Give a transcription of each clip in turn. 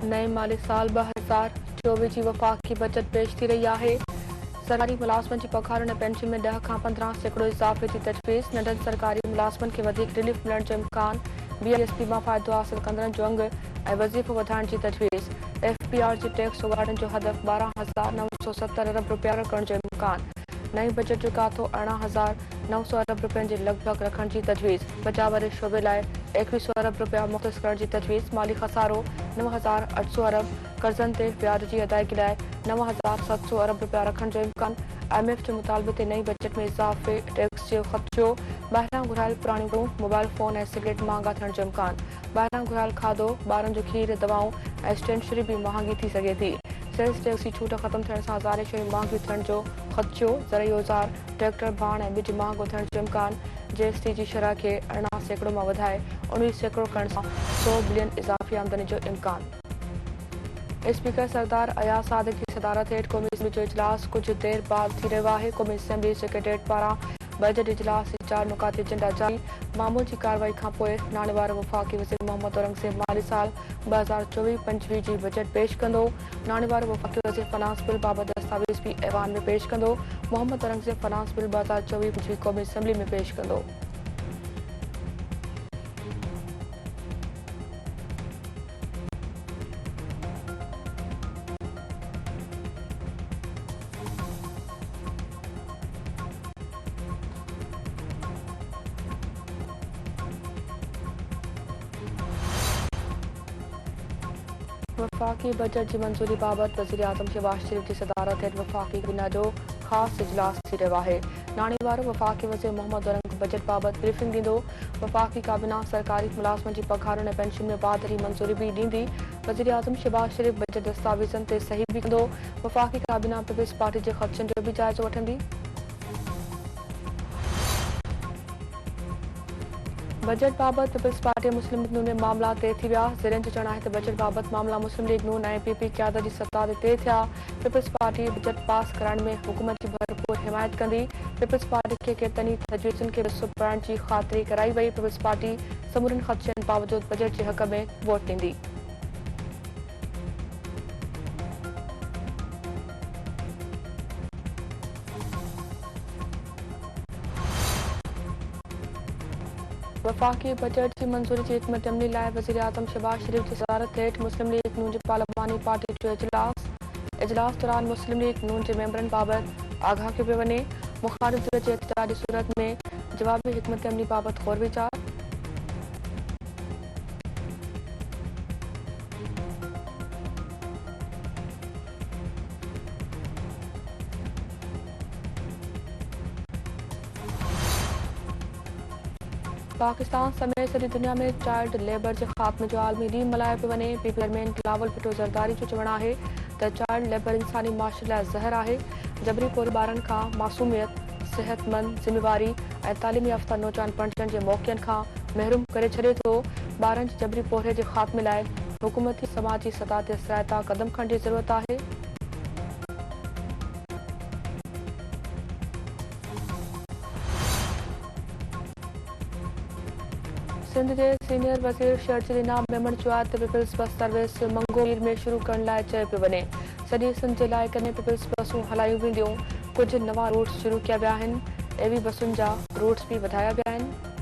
नए माली साल 2024 जी वफ़ाक़ी बजट पेश थी रही है। सरकारी मुलाज़मन जी पघार ऐं पेंशन में 10 खां 15% इज़ाफ़े जी तजवीज़। नंढनि सरकारी मुलाज़मन खे वधीक रिलीफ मिलण जो इम्कान। BISP मां फ़ाइदो हासिल कंदड़नि जो अंग ऐं वज़ीफ़ो वधाइण जी तजवीज़। FBR जी टैक्स उगाड़ण जो हदफ़ 12,970 अरब रुपया करण जो इम्कान। नई बजट जो गाथो 18,900 अरब रुपयनि जे लॻभॻ रखण जी तजवीज़। बचाव वारे शोबे लाइ 2100 अरब रुपया मुख़्तस करण जी तजवीज़। माली खसारो 9,800 अरब। कर्ज़नि ते व्याज जी अदायगी लाइ 9,700 अरब रुपया रखण जो इम्कान। IMF जे मुतालबे ते नई बजट में इज़ाफ़े टैक्स जो ख़दशो। ॿाहिरां घुरायल पुराणियूं मोबाइल फ़ोन ऐं सिगरेट महांगा थियण जो इम्कान। ॿाहिरां घुरायल खाधो, ॿारनि जो खीर, दवाऊं ऐं स्टेशनरी भी महांगी थी सघे थी। सेल्स टैक्स जी छूट ख़त्म थियण सां हज़ारे शयूं महांगियूं थियण जो ख़दशो। ज़रई औज़ार, ट्रैक्टर, बाण ऐं ॿिज महांगो थियण जो इम्कान। GST जी शरह खे 18% मां वधाए 19% करण सां 100 बिलियन इज़ाफ़ी आमदनी जो इम्कान। स्पीकर सरदार अयाज सादिक की सदारत हेठि क़ौमी असम्बली जो इजलास कुछ देर बाद थी रहियो आहे। क़ौमी असम्बली सेक्रेटरीट पारां बजट इजलास जे 4 नुकाती एजेंडा जारी। मामूल जी कार्रवाई खां पोइ नाणेवार वफ़ाक़ी वज़ीर मोहम्मद औरंगज़ेब माली साल 2024-25 जी बजट पेश कंदो। नाणेवार वफ़ाक़ी वज़ीर फाइनेंस बिल बाबति दस्तावेज़ भी ऐवान में पेश कंदो। मोहम्मद औरंगज़ेब फाइनेंस बिल 2024-25 क़ौमी असम्बली में पेश कंदो। वफ़ाक़ी बजट की मंजूरी बाबति वज़ीर आज़म शहबाज शरीफ़ की सदारत हेठि वफ़ाक़ी काबीना जो ख़ासि इजलास थी रहियो आहे। नाणेवार वफ़ाक़ी वज़ीर मोहम्मद औरंगज़ेब बजट बाबति ब्रीफिंग ॾींदो। वफ़ाक़ी काबीना सरकारी मुलाज़मन जी पघारुनि ऐं पेंशन में वाधारे मंजूरी भी ॾींदी। वज़ीर आज़म शहबाज शरीफ़ बजट दस्तावेज़नि ते सही भी कंदो। वफ़ाक़ी काबीना पीपल्स पार्टी जे ख़दशनि जो भी जाइज़ो वठंदी। बजट बाबति पीपल्स पार्टी मुस्लिम लीग नून में मामला तय थी विया। ज़रीअनि जो चवणु आहे त बजट बाबति मामला मुस्लिम लीग नून ऐं PP क़यादत जी सतह ते तय थिया। पीपल्स पार्टी बजट पास कराइण में हुकूमत जी भरपूर हिमायत कंदी। पीपल्स पार्टी खे केतिरनि तजवीज़ुनि खे सुभाइण जी ख़ातिरी कराई वई। पीपल्स पार्टी समूरनि ख़दशनि बावजूदि बजट जे हक़ में वोट ॾींदी। वफ़ाक़ी बजट की मंजूरी की हिकमत अमली लाइ वज़ीर आज़म शहबाज शरीफ़ की सदारत हेठि मुस्लिम लीग नून जी पार्लिमानी पार्टी जो इजलास दौरान मुस्लिम लीग नून जे मेंबरनि बाबति आगाह कयो पियो वञे। मुख़ालिफ़ धिर जे एहतजाज जी सूरत में जवाबी हिकमत अमली बाबति गौर वीचार। पाकिस्तान समेत सॼी दुनिया में चाइल्ड लेबर जे ख़ात्मे जो आलमी ॾींहुं मल्हायो पियो वञे। पीपल चेयरमैन बिलावल भुट्टो ज़रदारी जो चवणु आहे त चाइल्ड लेबर इंसानी माशरे लाइ ज़हर आहे। जबरी पोर ॿारनि खां मासूमियत, सिहतमंद, ज़िम्मेवारी ऐं तालीमी याफ़्ता नौजवान बणिजण जे मौक़नि खां महरूम करे छॾे थो। ॿारनि जी जबरी पोरे जे ख़ात्मे लाइ हुकूमती समाजी सतह ते असराइता क़दम खणण जी ज़रूरत आहे। सिंध के सीनियर वज़ीर शर्जील इनाम मेमण चयो आहे त पीपल्स बस सर्विस मंगोमीर में शुरू करण लाइ चयो पियो वञे। सॼी सिंध जे इलाइक़े में पीपल्स बसूं हलायूं वेंदियूं। कुझु नवां रूट्स शुरू कया विया आहिनि। AV बसुनि जा रूट्स भी वधाया विया आहिनि।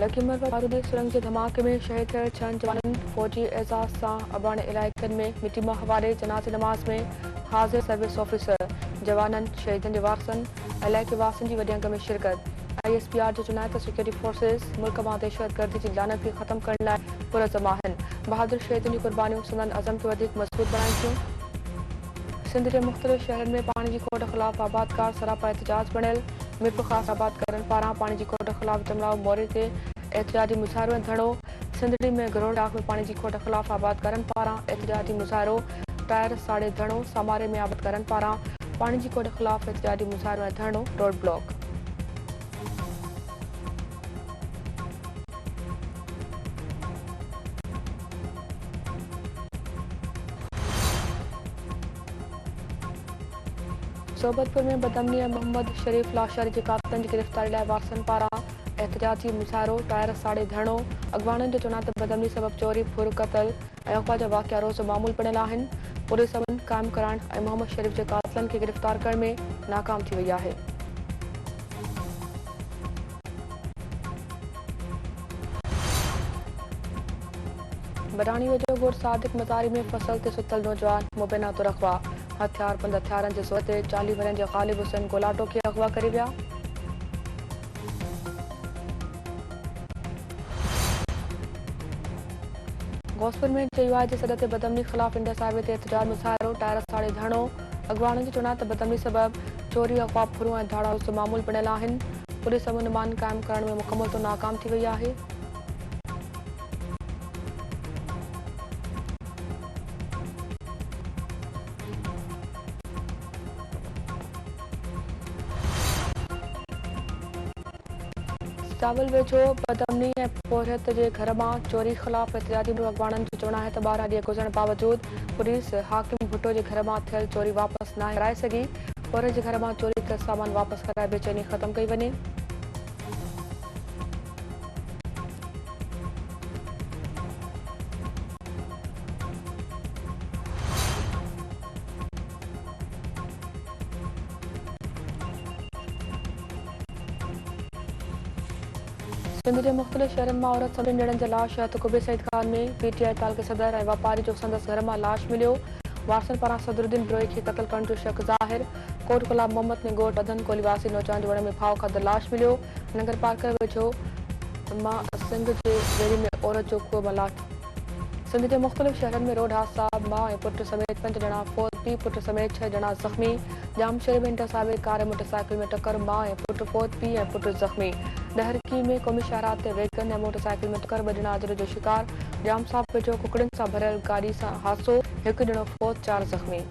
लखीमपुर बारूदी सुरंग जे धमाके में शहीद थियल 6 जवाननि फौजी एज़ाज़ सां अबाणे इलाइक़नि में मिटी मां हवाले। जनाज़े नमाज़ में हाज़िर सर्विस ऑफिसर, जवाननि, शहीदनि जे वारसनि, इलाइक़े वासियुनि जी वॾे अंग में शिरकत। ISPR जो चवणु आहे त सिक्योरिटी फोर्सिस मुल्क मां दहशतगर्दी जी लानत खे ख़त्म करण लाइ पुरज़म आहिनि। बहादुर शहीदनि जी कुर्बानियूं संदनि अज़म खे वधीक मज़बूत बणाइनि थियूं। सिंध जे मुख़्तलिफ़ शहरनि में पाणी जी खोट ख़िलाफ़ आबादकार सरापा एहतजाज बणियल। मीरपुर ख़ासि आबादकारनि पारां पाणी जी खोट ख़िलाफ़ जमलाव मोरे ते एहतजाजी मुज़ाहिरो ऐं धरणो। सिंधड़ी में गरोड़ डाक में पानी की खोट खिलाफ आबादकारन पारा एहतजाजी मुजाहिरो टायर साड़े धरणो समारे में आबादकारन पारा पानी की खोट खिलाफ एहतजाजी मुजाहिरो ऐं धरणो रोड ब्लॉक। सोबतपुर में बदमनी मोहम्मद शरीफ लाशर के कातलन की गिरफ्तारी लाइ वारसन पारा एहतजाजी मुजाहिरो टायर साड़े धरणो अगवाननि जो चवण आहे त बदमनी सबब चोरी फुर कतल ऐं अगवा जा वाक़िया रोज़ मामूल बणियल आहिनि। पुलिस अमन क़ाइम करण ऐं मोहम्मद शरीफ जे कातलन खे गिरफ्तार करण में नाकाम थी वई आहे। बडाणी वेझो ॻोठ सादिक मज़ारी में फसल ते सुतल नौजवान मुबैना तो रखवा हथियारबंद हथियारनि जे ज़ोर ते 40 वरनि जे ग़ालिब हुसैन गोलाटो खे अगवा करे विया। गौसपुर में चयूं जे सॾ ते बदमनी ख़िलाफ़ इंडस हाईवे ते एहतजाज मुजाहिरो टायर साड़े धरणो अगवाननि जो चवण आहे त बदमनी सबब चोरी अगवा फुरूं ऐं धाड़ा रोज़ मामूल बणियल आहिनि। पुलिस अमन अमान क़ाइम करण में मुकमल तो नाकाम थी वई आहे। चावल वेझो बदमनी ऐं पोरियत जे घर मां चोरी ख़िलाफ़ एहतजाजी अगवाननि जो चवण आहे त 12 ॾींहं गुज़रण बावजूद पुलिस हाकिम भुट्टो जे घर मां थियल चोरी वापसि न कराए सघी। पोरियत जे घर मां चोरी थियल सामान वापसि कराए बेचैनी ख़त्म कई वञे। सिंध के मुख़्तलिफ़ शहरनि मां औरत सभिनी ॼणनि जे लाश हथ कुबे सईद खान में पीटीआई तालके सदर ऐं वापारी जो संदसि घर मां लाश मिलियो। वारसन पारां सदरुद्दीन बिरोही खे क़त्ल करण जो शक ज़ाहिर। कोट गुलाम मोहम्मद ने ॻोठ अदन कोलीवासी नौजवान जे वण में फाव खाधल लाश मिलियो। नगर पार्क वेझो मां सिंध जे वेरी में औरत जो कुओ मां लाश। सिंध के मुख़्तलिफ़ शहरनि में रोड हादसा माउ ऐं पुट समेत 5 ॼणा फौत पीउ पुट समेत 6 ॼणा ज़ख़्मी। जामशेरी में इंटरसावे कार मोटरसाइकिल में टक्कर माउ ऐं पुट फौत पीउ ऐं पुट ज़ख़्मी। डहरकी में क़ौमी शाहराह ते वैगन ऐं मोटरसाइकिल में टक्कर 2 ॼणा अजर जो शिकार। जाम साहब वेझो कुकड़ियुनि सां भरियल गाॾी सां हादसो 1 ॼणो फौत 4 ज़ख़्मी।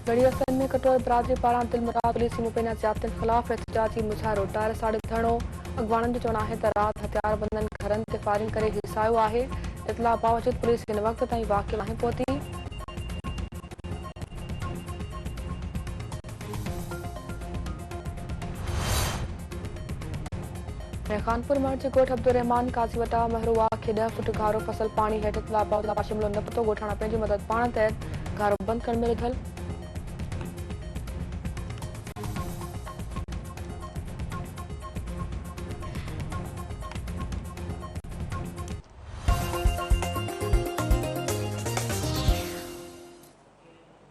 गढ़ी असन में कटोर बरादरी पारां दिलमुराद पुलिस मुबैना ज़ियादतियुनि ख़िलाफ़ एहतजाजी मुजाहिरो टायर साड़े धरणो अगवाननि जो चवण आहे त राति हथियारबंदनि घरनि ते फायरिंग करे हिसायो आहे। इतला बावजूद पुलिस हिन वक़्त ताईं वाक़ियो नाहे पहुती। खानपुर मर्ज ॻोठ अब्दुर्रहमान काज़ी वटा महरुआ खे 10 फुट गारो फसल पानी हेठि इतला शिमलो न पतो ॻोठाणा पंहिंजी मदद पाण तहत गारो बंदि करण में रिधल।